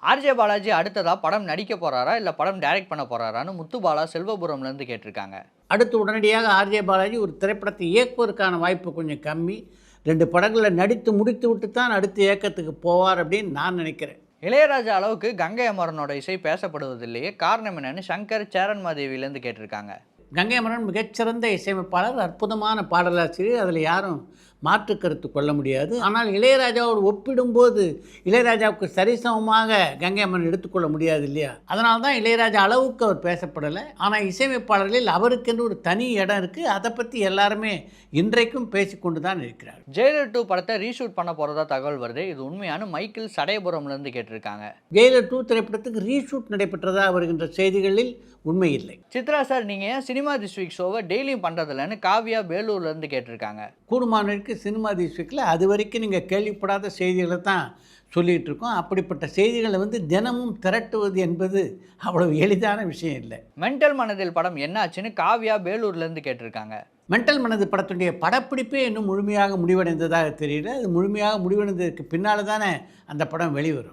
RJ Balaji அடுத்ததா படம் நடிக்க போறாரா இல்ல படம் டைரக்ட் பண்ண போறாரான்னு முத்துபாலா செல்வபுரம்ல இருந்து கேட்டிருக்காங்க. அடுத்து உடனடியாக ஆர்ஜே பாலாஜி ஒரு திரைப்படத்தை இயக்குவதற்கான வாய்ப்பு கொஞ்சம் கம்மி. 2 படங்களில் நடித்து முடித்து விட்டு தான் அடுத்த இயக்கத்துக்கு போவார் அப்படின்னு நான் நினைக்கிறேன். இளையராஜா அளவுக்கு கங்கை அமரனோட இசை பேசப்படுவதில்லையே, காரணம் என்னன்னு சங்கர் சேரன்மாதேவியிலேருந்து கேட்டிருக்காங்க. கங்கை அமரன் மிகச்சிறந்த இசையமைப்பாளர், அற்புதமான பாடலாசிரியர், அதில் யாரும் மாற்று கருத்து கொள்ள முடியாது. ஆனால் இளையராஜாவோடு ஒப்பிடும்போது இளையராஜாவுக்கு சரிசமமாக கங்கை அமரன் எடுத்துக்கொள்ள முடியாது இல்லையா? அதனால தான் இளையராஜா அளவுக்கு அவர் பேசப்படலை. ஆனால் இசையமைப்பாளர்களில் அவருக்கென்று ஒரு தனி இடம் இருக்குது. அதை பற்றி எல்லாருமே இன்றைக்கும் பேசிக்கொண்டு தான் இருக்கிறார். ஜெயிலர் 2 படத்தை ரீஷூட் பண்ண போகிறதா தகவல் வருது. இது உண்மையான மைக்கேல் சடையபுரம்லேருந்து கேட்டிருக்காங்க. ஜெயிலர் 2 திரைப்படத்துக்கு ரீஷூட் நடைபெற்றதாக வருகின்ற செய்திகளில் உண்மை இல்லை. சித்ரா சார், நீங்கள் ஏன் சினிமா திஸ் வீக் ஷோவை டெய்லியும் பண்ணுறதில்லன்னு காவ்யா வேலூர்லேருந்து கேட்டிருக்காங்க. கூடுமானவருக்கு சினிமா திஸ் வீக்கில் அது வரைக்கும் நீங்கள் கேள்விப்படாத செய்திகளை தான் சொல்லிகிட்டு இருக்கோம். அப்படிப்பட்ட செய்திகளை தினமும் திரட்டுவது என்பது அவ்வளவு எளிதான விஷயம் இல்லை. மென்டல் மனதில் படம் என்னாச்சுன்னு காவ்யா வேலூர்லேருந்து கேட்டிருக்காங்க. மென்டல் மனது படத்துடைய படப்பிடிப்பே இன்னும் முழுமையாக முடிவடைந்ததாக தெரியல. அது முழுமையாக முடிவடைந்ததுக்கு பின்னால் தானே அந்த படம் வெளிவரும்.